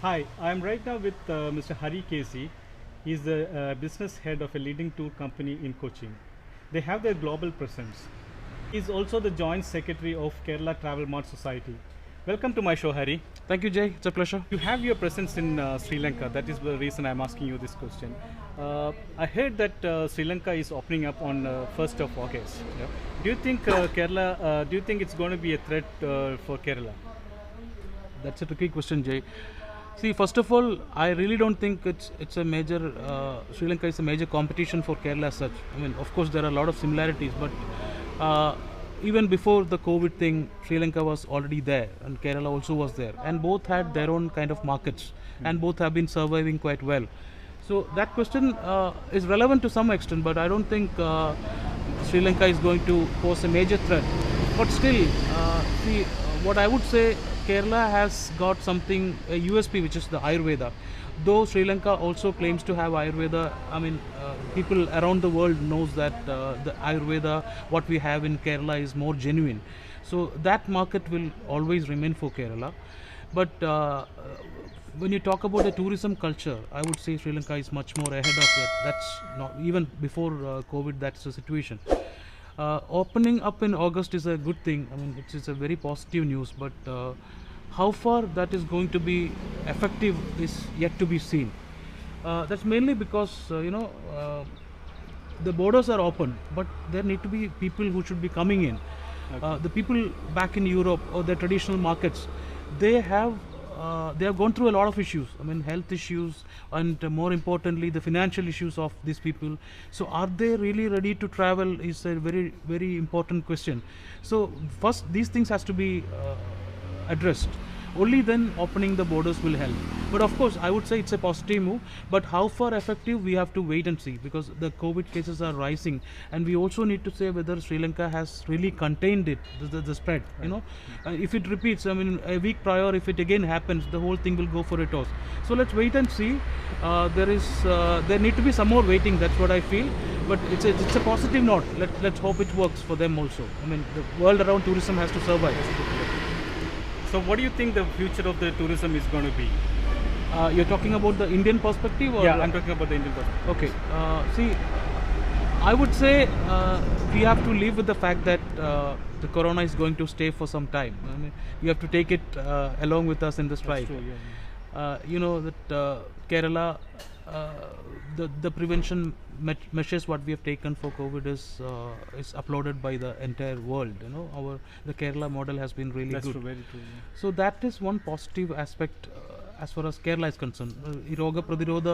Hi, I'm right now with Mr. Hari Casey. He's the business head of a leading tour company in Cochin. They have their global presence. He's also the joint secretary of Kerala Travel Mart Society. Welcome to my show, Hari. Thank you, Jay. It's a pleasure. You have your presence in Sri Lanka. That is the reason I'm asking you this question. I heard that Sri Lanka is opening up on 1st of August. Yeah. Do you think do you think it's going to be a threat for Kerala? That's a tricky question, Jay. See, first of all, I really don't think it's a major Sri Lanka is a major competition for Kerala as such. I mean, of course, there are a lot of similarities, but even before the COVID thing, Sri Lanka was already there, and Kerala also was there, and both had their own kind of markets, and both have been surviving quite well. So that question is relevant to some extent, but I don't think Sri Lanka is going to pose a major threat. But still, see, what I would say, Kerala has got something, a USP, which is the Ayurveda. Though Sri Lanka also claims to have Ayurveda, I mean, people around the world knows that the Ayurveda, what we have in Kerala, is more genuine. So that market will always remain for Kerala. But when you talk about the tourism culture, I would say Sri Lanka is much more ahead of that. That's not even before COVID. That's the situation. Opening up in August is a good thing. I mean, it's a very positive news. But how far that is going to be effective is yet to be seen. That's mainly because the borders are open, but there need to be people who should be coming in. Okay. The people back in Europe or the traditional markets, they have gone through a lot of issues. I mean, health issues, and more importantly, the financial issues of these people. So, are they really ready to travel? Is a very, very important question. So, first, these things has to be addressed. Only then opening the borders will help. But of course, I would say it's a positive move. But how far effective, we have to wait and see, because the COVID cases are rising, and we also need to say whether Sri Lanka has really contained it, the spread. Right. You know, if it repeats, I mean, a week prior, if it again happens, the whole thing will go for a toss. So let's wait and see. There need to be some more waiting. That's what I feel. But it's a positive note. Let's hope it works for them also. I mean, the world around tourism has to survive. So, what do you think the future of the tourism is going to be? You're talking about the Indian perspective, or? Yeah, I'm talking about the Indian perspective. Okay. See, I would say we have to live with the fact that the corona is going to stay for some time. I mean, you have to take it along with us in this That's ride. true, yeah. You know that Kerala, the prevention measures what we have taken for COVID is uploaded by the entire world. You know, the Kerala model has been really That's good. true, very true. Yeah. So that is one positive aspect as far as Kerala is concerned. ഈ രോഗപ്രതിരോധ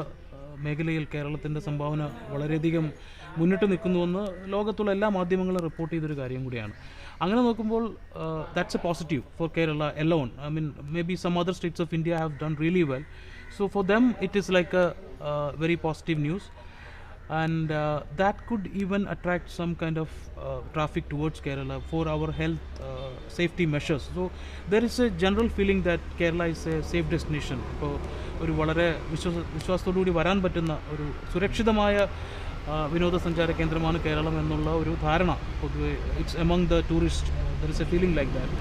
മേഖലയിൽ കേരളത്തിൻ്റെ സംഭാവന വളരെയധികം മുന്നിട്ട് നിൽക്കുന്നുവെന്ന് ലോകത്തുള്ള എല്ലാ മാധ്യമങ്ങളും റിപ്പോർട്ട് ചെയ്തൊരു കാര്യം കൂടിയാണ്. അങ്ങനെ നോക്കുമ്പോൾ that's a positive for Kerala alone. I mean, maybe some other states of India have done really well. So for them, it is like a very positive news. And that could even attract some kind of traffic towards Kerala for our health safety measures. So there is a general feeling that Kerala is a safe destination. ഇപ്പോൾ ഒരു വളരെ വിശ്വാസത്തോടുകൂടി വരാൻ പറ്റുന്ന ഒരു സുരക്ഷിതമായ വിനോദസഞ്ചാര കേന്ദ്രമാണ് കേരളം എന്നുള്ള ഒരു ധാരണ പൊതുവെ it's among the tourist there is A feeling like that.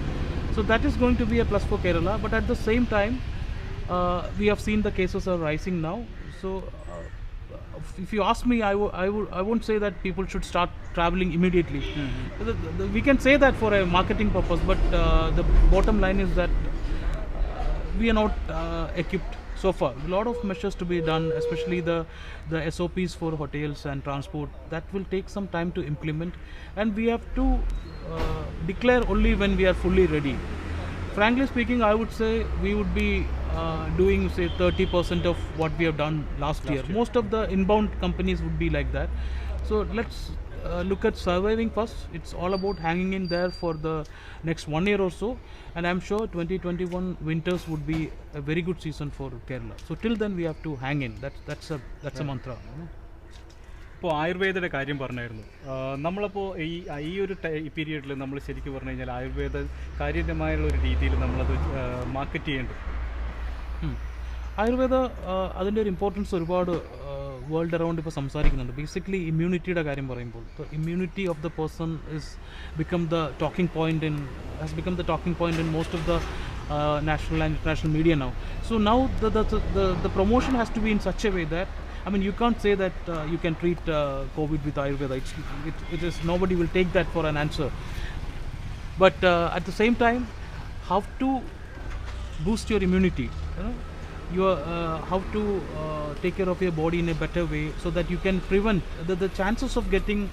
So that is going to be a plus for Kerala, but at the same time we have seen the cases are rising now. So if you ask me, I won't say that people should start traveling immediately. We can say that for a marketing purpose, but the bottom line is that we are not equipped so far. A lot of measures to be done, especially the SOPs for hotels and transport. That will take some time to implement, and we have to declare only when we are fully ready. Frankly speaking, I would say we would be doing say 30% of what we have done last year. Most of the inbound companies would be like that. So let's look at surviving first. It's all about hanging in there for the next 1 year or so, and I'm sure 2021 winters would be a very good season for Kerala. So till then we have to hang in. That's a mantra. ഇപ്പോൾ ആയുർവേദയുടെ കാര്യം പറഞ്ഞായിരുന്നു. നമ്മളപ്പോൾ ഈ ഒരു പീരീഡിൽ നമ്മൾ ശരിക്കും പറഞ്ഞു കഴിഞ്ഞാൽ ആയുർവേദ കാര്യമായുള്ള ഒരു രീതിയിൽ നമ്മളത് മാർക്കറ്റ് ചെയ്യേണ്ടത്. ആയുർവേദ അതിൻ്റെ ഒരു ഇമ്പോർട്ടൻസ് ഒരുപാട് വേൾഡ് അറൗണ്ട് ഇപ്പോൾ സംസാരിക്കുന്നുണ്ട്. ബേസിക്കലി ഇമ്മ്യൂണിറ്റിയുടെ കാര്യം പറയുമ്പോൾ immunity of the person has become the talking point in most of the national and international media now. So now the promotion has to be in such a way that, I mean, you can't say that you can treat COVID with Ayurveda. It is, nobody will take that for an answer. But at the same time, how to boost your immunity, you know, how to take care of your body in a better way, so that you can prevent the chances of getting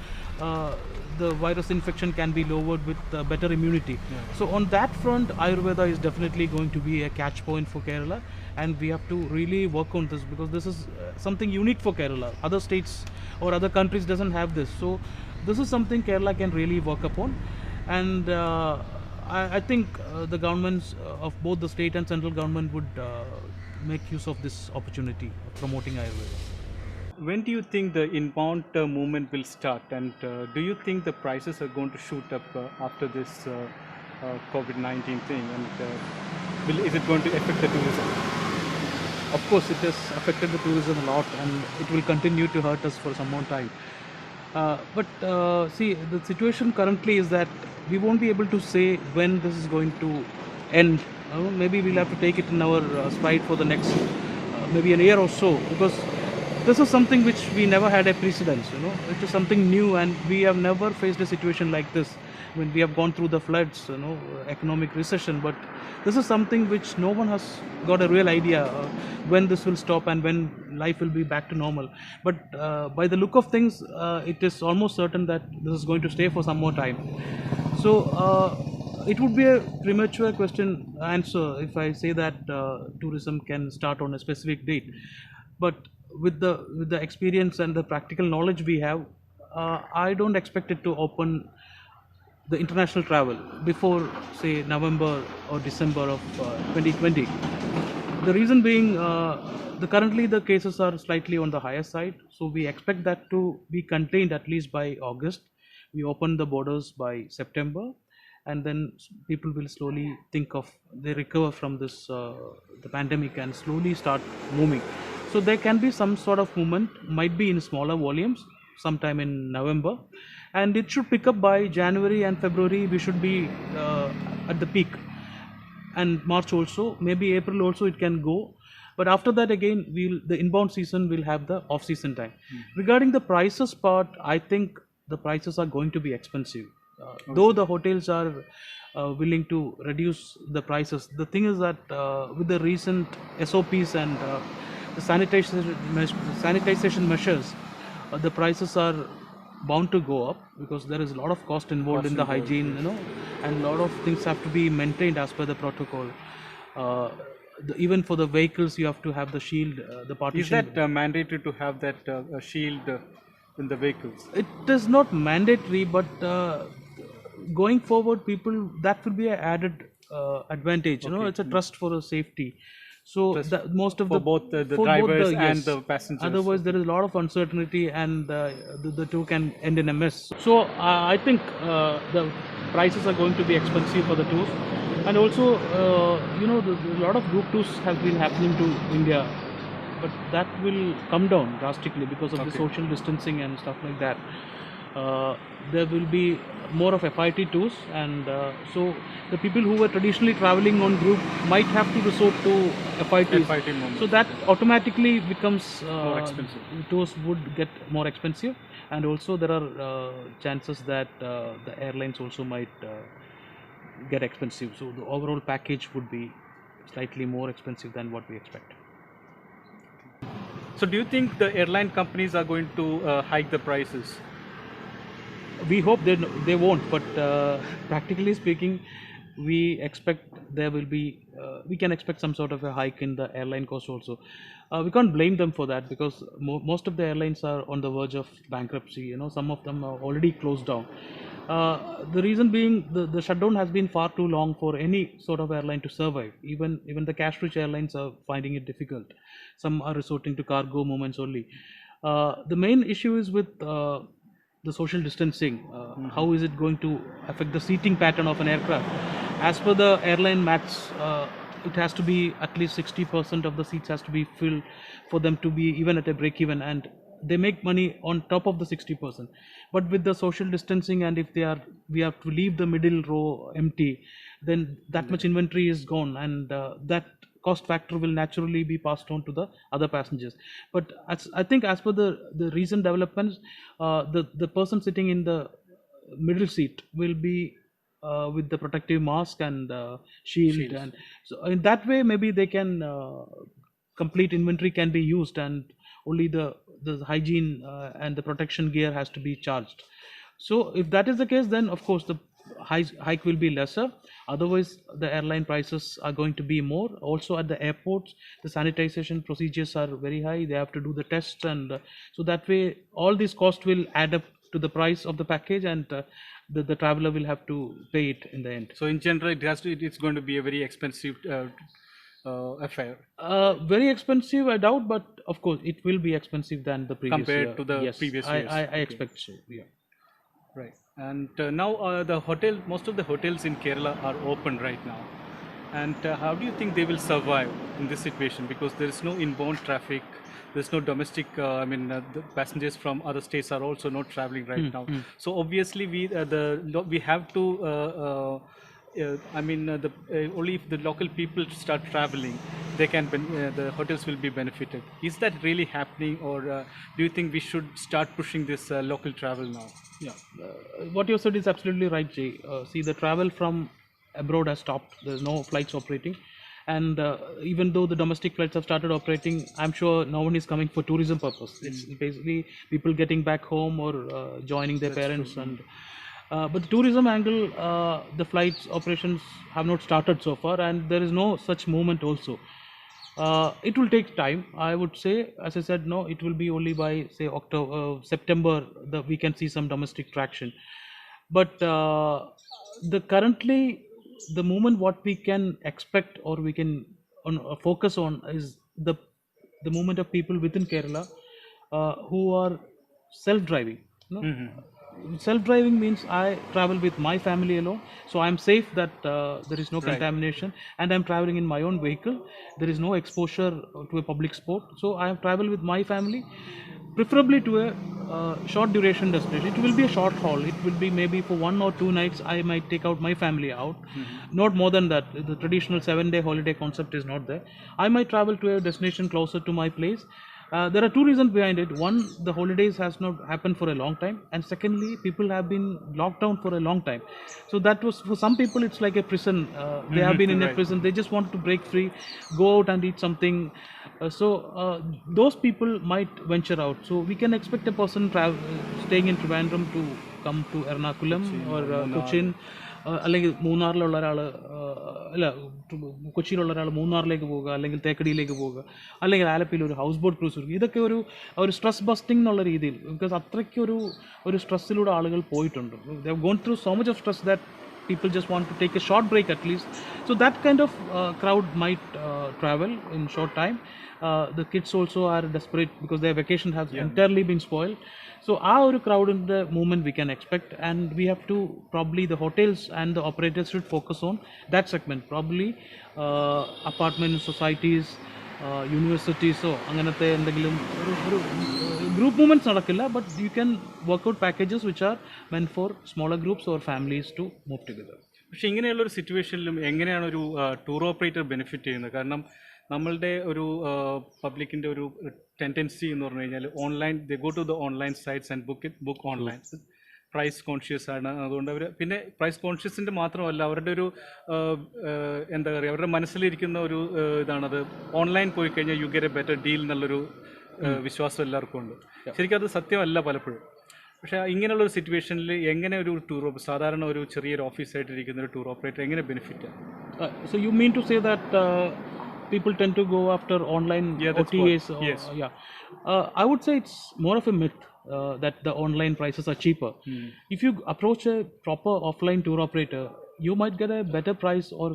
the virus infection can be lowered with better immunity. So on that front, Ayurveda is definitely going to be a catch point for Kerala, and we have to really work on this, because this is something unique for Kerala. Other states or other countries doesn't have this. So this is something Kerala can really work upon. And I think the governments of both the state and central government would make use of this opportunity of promoting Ayurveda. When do you think the inbound movement will start, and do you think the prices are going to shoot up after this COVID-19 thing, and is it going to affect the tourism? Of course, it has affected the tourism a lot, and it will continue to hurt us for some more time. But see, the situation currently is that we won't be able to say when this is going to end. Maybe we'll have to take it in our stride for the next maybe a year or so, because this is something which we never had a precedence. It is something new, and we have never faced a situation like this. When we have gone through the floods, economic recession, but this is something which no one has got a real idea when this will stop and when life will be back to normal. But by the look of things, it is almost certain that this is going to stay for some more time. So it would be a premature answer if I say that tourism can start on a specific date. But with the experience and the practical knowledge we have, I don't expect it to open the international travel before, say, November or December of 2020. The reason being, currently the cases are slightly on the higher side, so we expect that to be contained at least by August. We open the borders by September, and then people will slowly they recover from this the pandemic and slowly start moving. So there can be some sort of movement, might be in smaller volumes, sometime in November, and it should pick up by January and February. We should be at the peak, and March also, maybe April also it can go. But after that again, the inbound season will have the off-season time. Regarding the prices part, I think the prices are going to be expensive. Though the hotels are willing to reduce the prices, the thing is that with the recent SOPs and the sanitization measures, the prices are bound to go up, because there is a lot of cost involved in the hygiene, and a lot of things have to be maintained as per the protocol. Even for the vehicles, you have to have the shield, the partition. Is that mandatory to have that shield in the vehicles? It is not mandatory, but going forward, that will be an added advantage. It's a trust for a safety. So most of both the drivers and the passengers. Otherwise, there is a lot of uncertainty, and the two can end in a mess. So I think the prices are going to be expensive for the tours, and also a lot of group tours have been happening to India, but that will come down drastically because of the social distancing and stuff like that. There will be more of FIT tours, and so the people who were traditionally traveling on group might have to resort to FITs. So that automatically becomes more expensive. Tours would get more expensive, and also there are chances that the airlines also might get expensive. So the overall package would be slightly more expensive than what we expect. So do you think the airline companies are going to hike the prices? We hope they won't, but practically speaking, we expect there will be, we can expect some sort of a hike in the airline cost also. We can't blame them for that, because most of the airlines are on the verge of bankruptcy. Some of them are already closed down. The reason being, the shutdown has been far too long for any sort of airline to survive. Even the cash-rich airlines are finding it difficult. Some are resorting to cargo movements only. The main issue is with the social distancing. How is it going to affect the seating pattern of an aircraft? As per the airline maths, it has to be at least 60% of the seats has to be filled for them to be even at a break even, and they make money on top of the 60%. But with the social distancing, and if we have to leave the middle row empty, then that much inventory is gone, and that cost factor will naturally be passed on to the other passengers. But I think as per the recent developments, the person sitting in the middle seat will be with the protective mask and shield, and so in that way maybe they can complete inventory can be used, and only the hygiene and the protection gear has to be charged. So if that is the case, then of course the hike will be lesser. Otherwise, the airline prices are going to be more. Also at the airports, the sanitization procedures are very high. They have to do the tests, and so that way all these costs will add up to the price of the package, and the traveler will have to pay it in the end. So in general, it's going to be a very expensive affair Very expensive, I doubt, but of course it will be expensive than the previous compared year. to the Yes, previous I, years. I Okay. expect so. Yeah. Right. And now most of the hotels in Kerala are open right now. And how do you think they will survive in this situation? Because there is no inbound traffic, there's no domestic. The passengers from other states are also not traveling right now. So obviously, we have to. Only if the local people start traveling, the hotels will be benefited. Is that really happening, or do you think we should start pushing this local travel now? Yeah, what you said is absolutely right, Jay. See, the travel from abroad has stopped. There's no flights operating, and even though the domestic flights have started operating, I'm sure no one is coming for tourism purpose. It's basically people getting back home or joining their parents, and but the tourism angle, the flights operations have not started so far, and there is no such movement also. It will take time, I would say. As I said, no, it will be only by say October, September that we can see some domestic traction. But the currently the movement what we can expect or we can focus on is the movement of people within Kerala who are self-driving. No? Self-driving means I travel with my family alone, so I'm safe that there is no contamination, and I'm traveling in my own vehicle. There is no exposure to a public sport, so I have traveled with my family, preferably to a short duration destination. It will be a short haul. It will be maybe for 1 or 2 nights. I might take out my family out, not more than that. The traditional 7-day holiday concept is not there. I might travel to a destination closer to my place. There are two reasons behind it. One, the holidays has not happened for a long time, and secondly, people have been locked down for a long time. So that was for some people, it's like a prison. They have been in a prison. They just want to break free, go out and eat something. Those people might venture out. So we can expect a person staying in Trivandrum to come to Ernakulam or Cochin. അല്ലെങ്കിൽ മൂന്നാറിലുള്ള ഒരാൾ അല്ല കൊച്ചിയിലുള്ള ഒരാൾ മൂന്നാറിലേക്ക് പോവുക, അല്ലെങ്കിൽ തേക്കടിയിലേക്ക് പോവുക, അല്ലെങ്കിൽ ആലപ്പിയിൽ ഒരു ഹൗസ് ബോട്ട് ക്രൂസ്. ഇതൊക്കെ ഒരു സ്ട്രെസ് ബസ്റ്റിംഗ് എന്നുള്ള രീതിയിൽ, ബിക്കോസ് അത്രയ്ക്കൊരു സ്ട്രെസ്സിലൂടെ ആളുകൾ പോയിട്ടുണ്ട്. They have gone through so much of stress that people just want to take a short break at least. So that kind of crowd might travel in short time. The kids also are desperate because their vacation has entirely been spoiled. So our crowd in the movement we can expect, and we have to probably the hotels and the operators should focus on that segment. Probably apartment societies, യൂണിവേഴ്സിറ്റീസോ അങ്ങനത്തെ എന്തെങ്കിലും ഒരു group movements നടക്കില്ല, but you can work out packages which are meant for smaller groups or families to move together. പക്ഷേ ഇങ്ങനെയുള്ളൊരു സിറ്റുവേഷനിലും എങ്ങനെയാണ് ഒരു tour operator benefit ചെയ്യുന്നത്? കാരണം നമ്മളുടെ ഒരു പബ്ലിക്കിൻ്റെ ഒരു ടെൻഡൻസി എന്ന് പറഞ്ഞു കഴിഞ്ഞാൽ online, they go to the online sites and book online. Price conscious ആണ്. അതുകൊണ്ട് അവർ പിന്നെ പ്രൈസ് കോൺഷ്യസിൻ്റെ മാത്രമല്ല, അവരുടെ ഒരു എന്താ പറയുക, അവരുടെ മനസ്സിലിരിക്കുന്ന ഒരു ഇതാണത്, ഓൺലൈൻ പോയി കഴിഞ്ഞാൽ you get A better deal എന്നുള്ളൊരു വിശ്വാസം എല്ലാവർക്കും ഉണ്ട്. ശരിക്കും അത് സത്യമല്ല പലപ്പോഴും. പക്ഷേ ഇങ്ങനെയുള്ളൊരു സിറ്റുവേഷനിൽ എങ്ങനെ ഒരു സാധാരണ ഒരു ചെറിയൊരു ഓഫീസായിട്ടിരിക്കുന്ന ഒരു ടൂർ ഓപ്പറേറ്റർ എങ്ങനെ ബെനിഫിറ്റ് ആണ്? So you mean to say that people tend to go after online OTAs? Yes. Yeah. I would say it's more of a myth that the online prices are cheaper. If you approach a proper offline tour operator, you might get a better price, or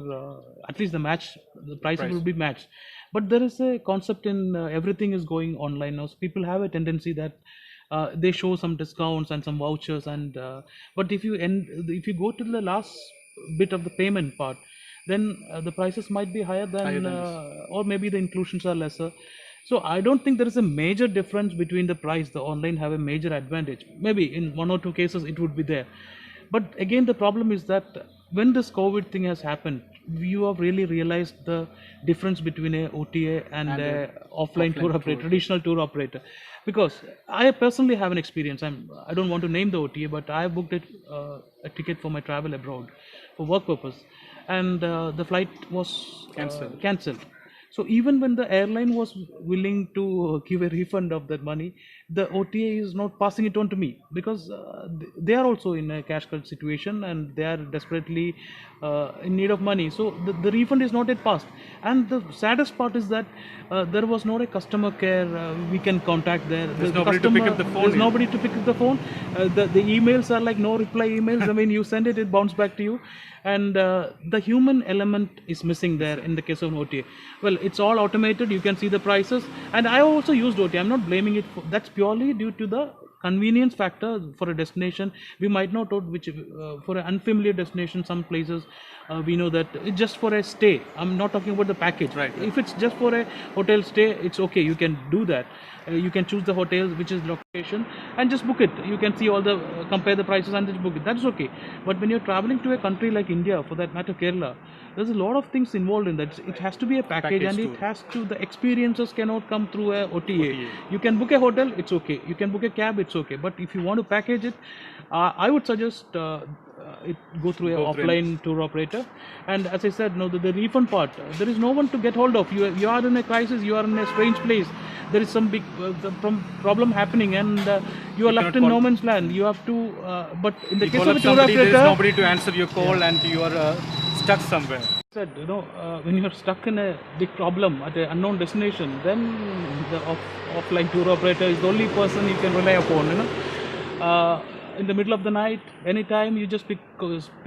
at least the prices will be matched. But there is a concept in everything is going online now. So people have a tendency that they show some discounts and some vouchers, and but if you go to the last bit of the payment part, then the prices might be higher than or maybe the inclusions are lesser. So I don't think there is a major difference between the price. The online have a major advantage. Maybe in one or two cases it would be there. But again, the problem is that when this COVID thing has happened, you have really realized the difference between a OTA and a offline tour operator, traditional tour operator. Because I personally have an experience. I don't want to name the OTA, but I booked a ticket for my travel abroad for work purpose, and the flight was cancelled. So even when the airline was willing to give a refund of that money, the OTA is not passing it on to me, because they are also in a cash crunch situation and they are desperately in need of money. So the refund is not yet passed. And the saddest part is that there was not a customer care we can contact there. There's nobody to pick up the phone. There's nobody to pick up the phone. The emails are like no reply emails. I mean, you send it, it bounces back to you. And the human element is missing there in the case of OTA. Well, it's all automated. You can see the prices. And I also used OTA. I'm not blaming it. That's purely due to the convenience factor for a destination. We might not know which, for an unfamiliar destination, some places we know that it's just for a stay. I'm not talking about the package. Right. If it's just for a hotel stay, it's okay. You can do that. You can choose the hotel, which is location, and just book it. You can see all the compare the prices and just book it. That's okay. But when you're traveling to a country like India, for that matter Kerala, there's a lot of things involved in that. It has to be a package and tour. it has to, the experiences cannot come through a OTA. You can book a hotel, it's okay. You can book a cab, it's okay. But if you want to package it, I would suggest it go through an offline tour operator. And as I said, no, the refund part, there is no one to get hold of. You are in a crisis, you are in a strange place, there is some big problem happening, and you are left in no man's land. You have to but in the case of a tour operator, there is nobody to answer your call, and you are stuck somewhere. Said, when you are stuck in a big problem at an unknown destination, then the offline tour operator is the only person you can rely upon. In the middle of the night, anytime, you just pick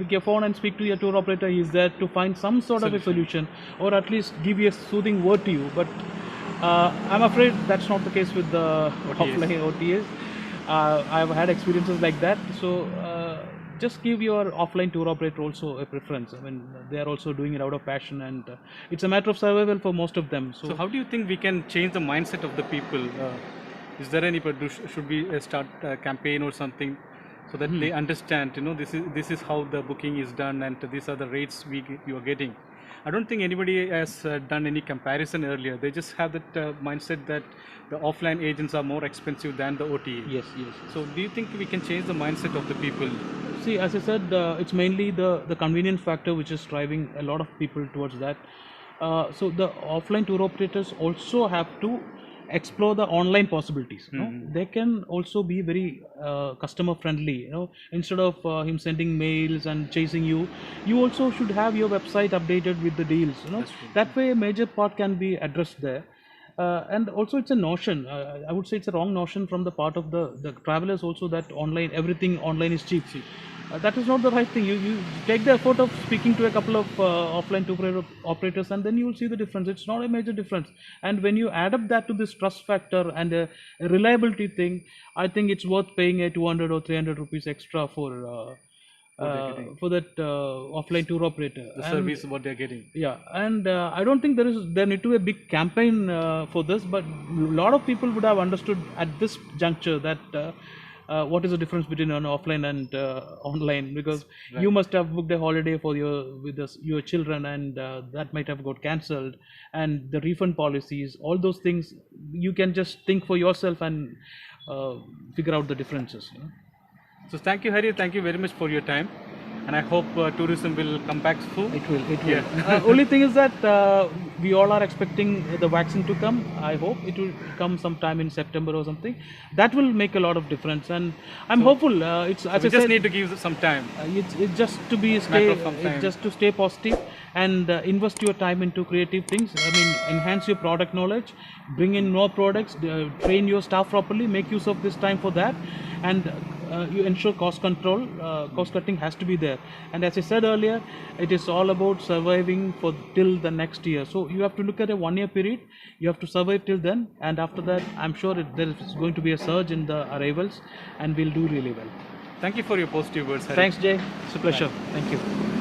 your phone and speak to your tour operator. He is there to find some sort of a solution, or at least give you a soothing word to you. But I'm afraid that's not the case with the offline OTAs. I've had experiences like that. So just give your offline tour operator also a preference. I mean, they are also doing it out of passion, and it's a matter of survival for most of them. So how do you think we can change the mindset of the people? Is there any, should we start a campaign or something, so that they understand, this is how the booking is done, and these are the rates you are getting? I don't think anybody has done any comparison earlier. They just have that mindset that the offline agents are more expensive than the OTA. Yes. So do you think we can change the mindset of the people? See, as I said, it's mainly the convenience factor which is driving a lot of people towards that. So the offline tour operators also have to explore the online possibilities. They can also be very customer friendly. Instead of him sending mails and chasing you, you also should have your website updated with the deals. That way a major part can be addressed there. And also it's a notion, I would say it's a wrong notion from the part of the travelers also, that everything online is cheap. That is not the right thing. You take the effort of speaking to a couple of offline tour operators, and then you will see the difference. It's not a major difference. And when you add up that to this trust factor and a reliability thing, I think it's worth paying a 200 or 300 rupees extra for that offline tour operator. The service what they're getting. Yeah, and I don't think there need to be a big campaign for this, but a lot of people would have understood at this juncture that what is the difference between an offline and online, because you must have booked a holiday for your children, and that might have got cancelled, and the refund policies, all those things, you can just think for yourself and figure out the differences. So thank you, Hari. Thank you very much for your time, and I hope tourism will come back soon. It will. Only thing is that we all are expecting the vaccine to come. I hope it will come sometime in September or something. That will make a lot of difference, and I'm hopeful. It's as we just need to give some time. It's just to be just to stay positive and invest your time into creative things. I mean, enhance your product knowledge, bring in more products, train your staff properly, make use of this time for that, and you ensure cost control. Cost cutting has to be there, and as I said earlier, it is all about surviving till the next year. So you have to look at a 1 year period. You have to survive till then, and after that, I'm sure there is going to be a surge in the arrivals, and we'll do really well. Thank you for your positive words, Hari. Thanks, Jay. It's a pleasure. Thank you.